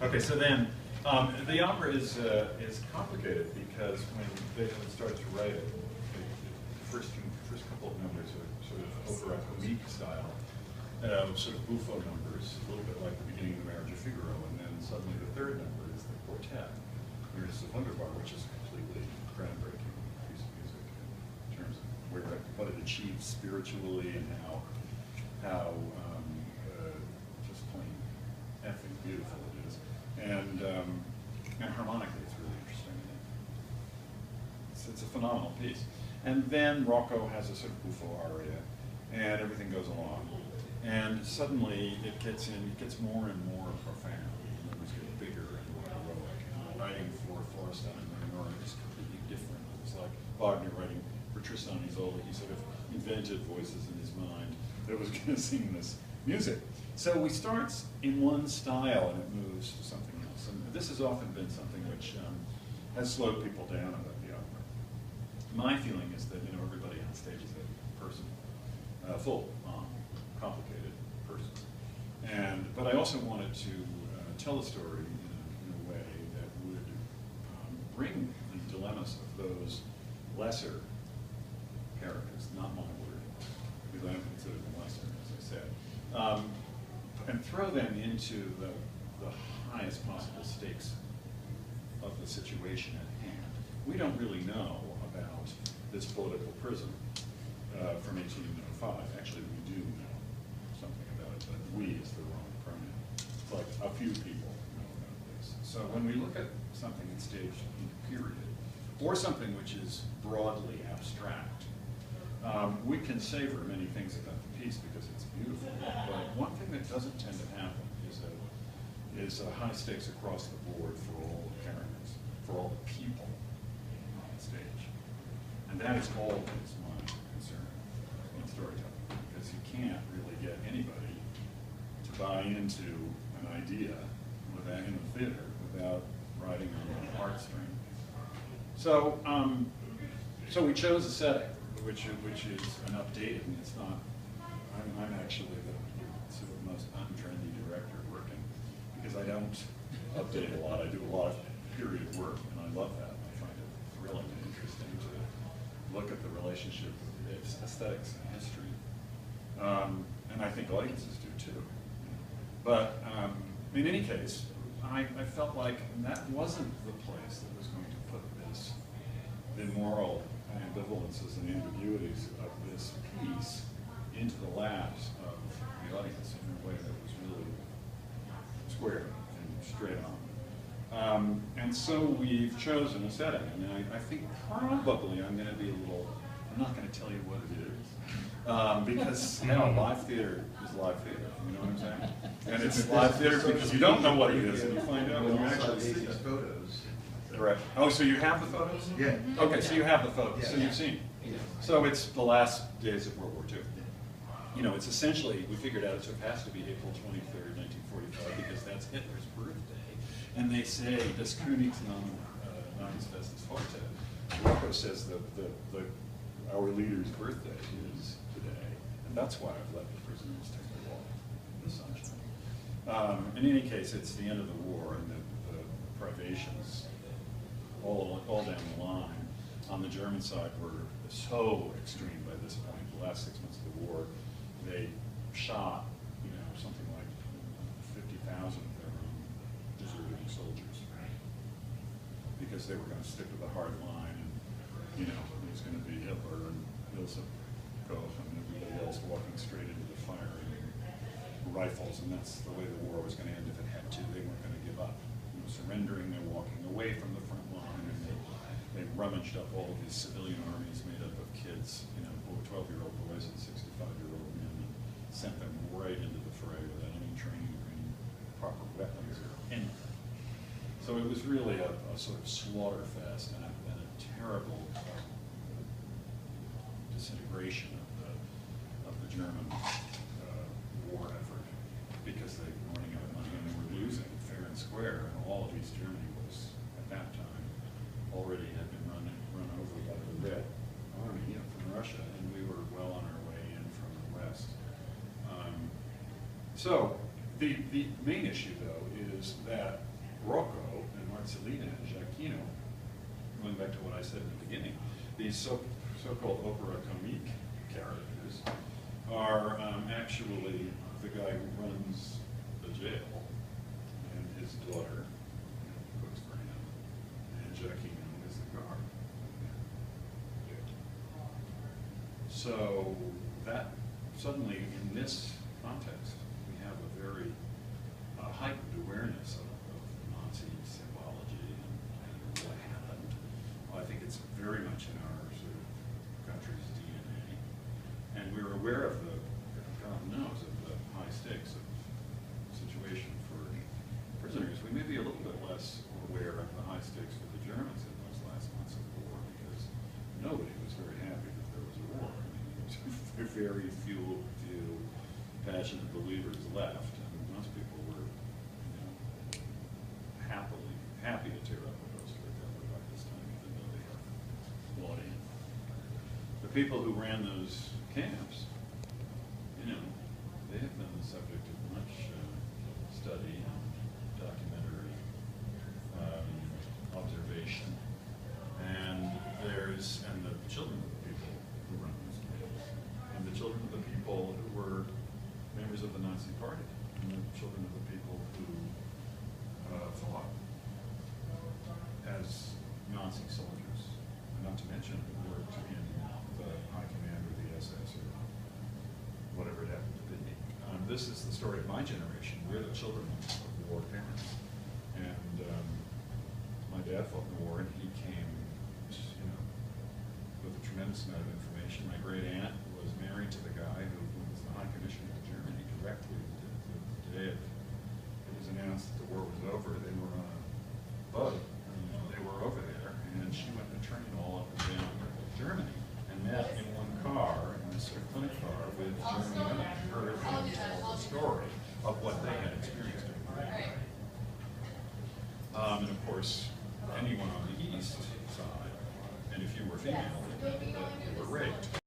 Okay, so then the opera is complicated because when Beethoven started to write it, the first couple of numbers are sort of opera comique style, sort of buffo numbers, a little bit like the beginning of the Marriage of Figaro, and then suddenly the third number is the quartet, Mirrors of Wunderbar, which is a completely groundbreaking piece of music in terms of what it achieves spiritually and how just plain effing beautiful it is, and harmonically it's really interesting. It's a phenomenal piece. And then Rocco has a sort of buffo aria, and everything goes along. And suddenly it gets more and more profound. The numbers get bigger and more heroic. And writing for Florestan and Leonora is completely different. It's like Wagner writing for Tristan and Isolde. He sort of invented voices in his mind that was going to sing this music. So he starts in one style and it moves to something else. And this has often been something which has slowed people down about the opera. My feeling is that everybody on stage is a person, full, complicated person. But I also wanted to tell a story in a way that would bring the dilemmas of those lesser characters, not my word, because I don't consider them lesser, as I said, and throw them into the highest possible stakes of the situation at hand. We don't really know about this political prison from 1805. Actually, we do know something about it, but we is the wrong pronoun. It's like a few people know about this. So when we look at something that's staged in a period, or something which is broadly abstract, we can savor many things about the piece because it's beautiful. But one thing that doesn't tend to happen is high stakes across the board for all the characters, for all the people on stage. And that is always my concern in storytelling, because you can't really get anybody to buy into an idea in the theater without riding on the heartstring. So, so we chose a setting, which is an updated, and it's not. I'm actually the sort of most untrendy director working, because I don't update a lot. I do a lot of period work, and I love that. I find it thrilling and interesting to look at the relationship of aesthetics and history, and I think audiences do too. But in any case, I felt like that wasn't the place that was going to put the moral ambivalences and ambiguities of this piece into the laps of the audience in a way that was really square and straight on. And so we've chosen a setting, and I think probably I'm going to be a little, I'm not going to tell you what it is, because live theater is live theater, you know what I'm saying? And it's live theater because you don't know what it is, and you find out when you actually see it. Photos. Correct. Oh, so you have the photos? Yeah. Okay, so you have the photos, so you've seen. Yeah. So it's the last days of World War II. It's essentially, we figured out it has to be April 23rd, 1945, because that's Hitler's birthday. And they say, das Königs Namensfest ist heute. Rocco says our leader's birthday is today. And that's why I've let the prisoners take the walk in the sunshine. In any case, it's the end of the war, and the privations all down the line on the German side were so extreme by this point. The last 6 months of the war, they shot, something like 50,000 of their own deserting soldiers, because they were going to stick to the hard line, and it was going to be Hitler and Ilse Koch and everybody else walking straight into the firing rifles, and that's the way the war was going to end if it had to. They weren't going to give up. Surrendering, they're walking away from the front line, and they rummaged up all of these civilian armies made up of kids, 12-year-old boys and 65-year-old men, and sent them right into the fray without any training or any proper weapons or anything. So it was really a sort of slaughter fest and a terrible disintegration of the German war effort, because they were running out of money and they were losing fair and square, and all of East Germany was, at that time, already had been run over by the Red Army from Russia, and we were well on our way in from the West. So the main issue, though, is is that Rocco and Marcellina and Giacchino, going back to what I said in the beginning, these so-called opera comique characters are actually the guy who runs the jail and his daughter cooks for him, and Giacchino is the guard. So that suddenly, in this context, we have a very heightened awareness of Nazi symbology and what happened. Well, I think it's very much in our sort of country's DNA, and we're aware of the, God knows, of the high stakes of the situation for prisoners. We may be a little bit less aware of the high stakes for the Germans in those last months of the war, because nobody was very happy that there was a war. I mean, there were very few passionate believers left, and most people were, happy to tear up a poster by this time, even though they were bought in. The people who ran those camps, they have been the subject of much study and documentary observation, and the children of the people who run those camps, and the children of the people who were members of the Nazi Party, and the children of the people who fought as Nazi soldiers, not to mention who worked in the high command or the SS or whatever it happened to be. This is the story of my generation. We're the children of war parents. And my dad fought in the war, and he came, with a tremendous amount of information. My great aunt was married to the guy who was the High Commissioner of Germany directly the day it was announced that the war was over. They were on a boat, and they were over there, and she went to train all up and down Germany, and met in one car, in this clinic car, with German women, and heard them tell the story of what they had experienced during the war. And of course, anyone on the east side, and if you were female, they were raped.